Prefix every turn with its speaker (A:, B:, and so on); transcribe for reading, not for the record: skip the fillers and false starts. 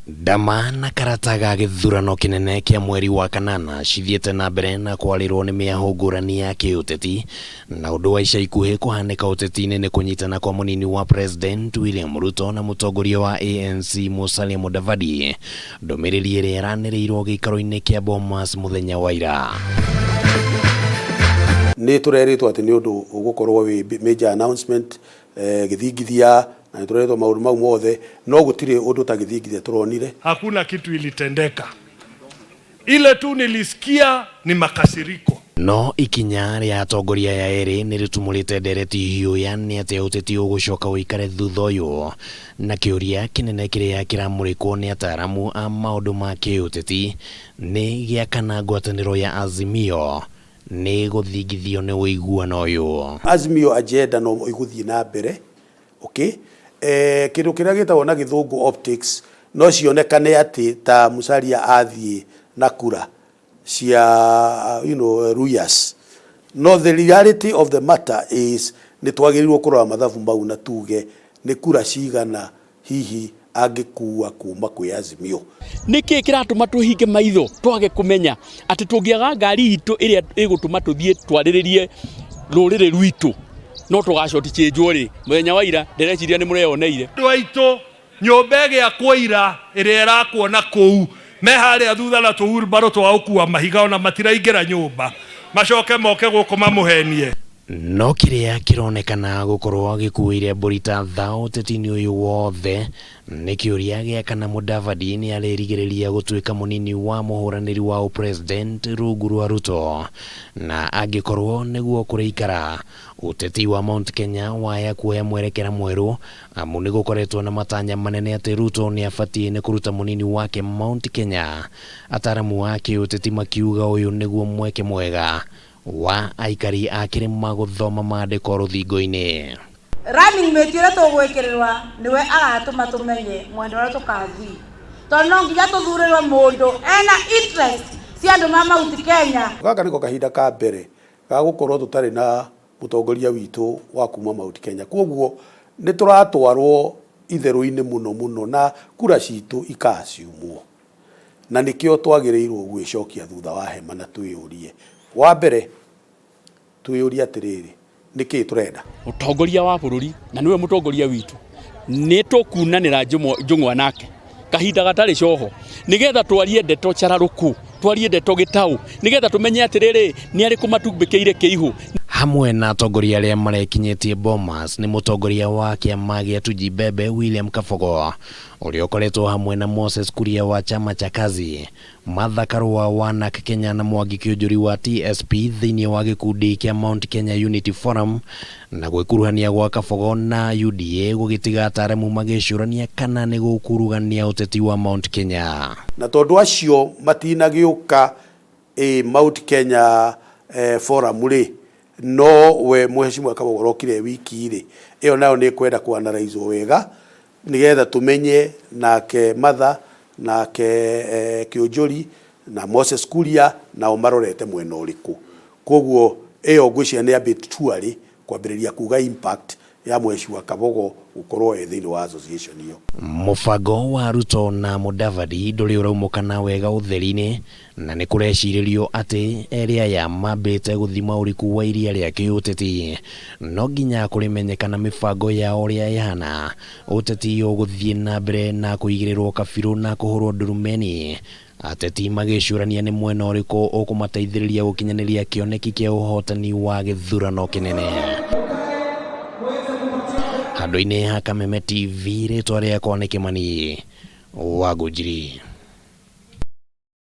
A: Ndama na karata ga gĩthurano kĩnene kĩa mweri wa kanana cithiĩte na mbere na kwarĩrwo nĩ mĩahũ ngũrani ya kĩũteti, na ũndũ wa ica ikuhĩ kũhanĩka ũteti-inĩ nĩ kũnyitana kwa mũnini wa President William Ruto na mũtongoria wa ANC Musalia Mudavadi, ndũmĩrĩri ĩrĩa ĩranĩrĩirwo gĩikaro-inĩ kĩa Bomas mũthenya wa ira.
B: Nĩ tũreritwo atĩ nĩ ũndũ ũgũkorwo wĩ major announcement gĩthingithia na tureretwo maũndũ mau mothe, no gũtirĩ ũndũ ta gĩthingithia turonire.
C: Hakuna kitu ilitendeka, ile tu nilisikia ni makasiriko.
A: No ikinya rĩa atongoria ya erĩ nĩ rĩtumũrĩte ndereti hiũ ya nĩ atĩ ũteti ũgũcoka ũikare thutha ũyũ, na kĩũria kĩnene kĩrĩa kĩramũrĩkwo nĩ ataaramu a maũndũ ma kĩũteti nĩ gĩa kana ngwatanĩro ya Azimio nĩ gũthingithio nĩ ũiguano ũyũ.
B: Azimio agenda no igũthiĩ na mbere, okay? Kĩndũ kĩrĩa gĩtagwo na gĩthũngũ optics no cionekane atĩ ta Musalia athiĩ na kura cia Ruyas. No the reality of the matter is nĩ twagĩrĩirwo kũrora mathabu mau na tuge nĩ kura cigana hihi angĩkua kuma kwĩ Azimio.
D: Nĩkĩ kĩratũma tũhinge maitho twage kũmenya atĩ tũngĩaga ngari itũ ĩrĩa ĩgũtũma tũthiĩ twarĩrĩrie rũrĩrĩ rwitũ no tũgacoti cĩnjwo rĩ mũthenya wa ira ndereciria nĩ mũreyoneire.
C: Andũ aitũ nyũmba ĩgĩakwo ira ĩrĩa ĩrakwo na kũu me harĩa thutha na tũhurumbarũ twa gũkua mahiga ona matiraingĩra nyũmba macoke moke gũkũ mamũhenie.
A: No kĩrĩa kĩronekana gũkorwo gĩkuĩire mbũri ta thao ũteti-inĩ ũyũ wothe nĩ kĩũria gĩa kana Mudavadi nĩ arerigĩrĩria gũtuĩka mũnini wa mũhũranĩri wa president rungu rwa Ruto, na angĩkorwo nĩguo kũrĩikara ũteti wa Mount Kenya waya kuoya mwerekera mwerũ, amu nĩ gũkoretwo na matanya manene atĩ Ruto nĩ abatiĩ nĩ kũruta mũnini wake Mount Kenya. Ataaramu a kĩũteti makiuga ũyũ nĩguo mweke mwega wa aikari a kĩrĩma gũthoma maandĩko rũthingo-inĩ.
E: Running mate ũrĩa tũgwĩkĩrĩrwa nĩwe agatũma tũmenye mwendo ũrĩa tũkathiĩ, tondũ no nginya tũthurĩrwo mũndũ ena interest cia andũ ma Mount Kenya.
B: Gaka nĩko kahinda ka mbere ga gũkorwo tũtarĩ na mũtongoria witũ wa kuma Mount Kenya, koguo nĩ tũratwarwo itherũ-inĩ mũno na kura citũ ikaciumwo, na nĩkĩo twagĩrĩirwo gwĩcokia thutha wa hema na twĩyũrie. Wa mbere twĩyũrie atĩrĩrĩ, nĩkĩ tũrenda?
D: Mũtongoria wa bũrũri na nĩwe mũtongoria witũ nĩ tũkunanĩra njũng'wa nake kahinda gatarĩ coho nĩgetha twarie ndeto cararũku, twarie ndeto gĩtaũ, nĩgetha tũmenye atĩrĩrĩ nĩ arĩkũ matumbĩkĩire kĩihũ.
A: Hamwe na atongoria arĩa marekinyĩtie Bomas nĩ mũtongoria wa kĩama gĩa Tuji Bebe William Kabogo, ũrĩa ũkoretwo hamwe na Moses Kuria wa chama cha Kazi, Martha Karua wa NARC Kenya na Mwangi Kĩũnjũri wa TSP thĩinĩ wa gĩkundi kĩa Mount Kenya Unity Forum, na gwĩkuruhania gwa Kabogo na UDA gũgĩtiga ataaramu magĩcũrania kana nĩ gũkurugania ũteti wa Mount Kenya.
B: Na tondũ acio matinagĩũka Mount Kenya Forum rĩ, no we Mheshimiwa Kabogo rokire wiki rĩ, ĩyo nayo nĩ kwenda kũanalyze wega nĩgetha tumenye nake Martha nake Kĩũnjũri na Moses Kuria nao marorete mwena ũrĩkũ. Koguo ĩyo ngwĩciria nĩ a bit too early kwambĩrĩria kuga impact ya Mheshimiwa Kabogo gũkorwo thĩinĩ wa association ĩyo.
A: Mũbango wa Ruto na Mudavadi ndũrĩ ũraumũkana wega ũtheri-inĩ, na nĩ kũrecirĩrio atĩ erĩ aya mambĩte gũthima ũriku wa iria rĩa kĩũteti. No nginya kũrĩmenyekana mĩbango ya ũrĩa ĩhana ũteti ũgũthiĩ na mbere na kũigĩrĩrwo kabirũ na kũhũrwo ndurumeni, ateti magĩcũrania nĩ mwena ũrĩkũ ũkũmateithĩrĩria gũkinyanĩria kĩoneki kĩa ũhotani wa gĩthurano kĩnene. Handũ-inĩ ha Kameme TV, rĩtwa rĩakwa nĩ Kĩmani wa Ngũnjiri.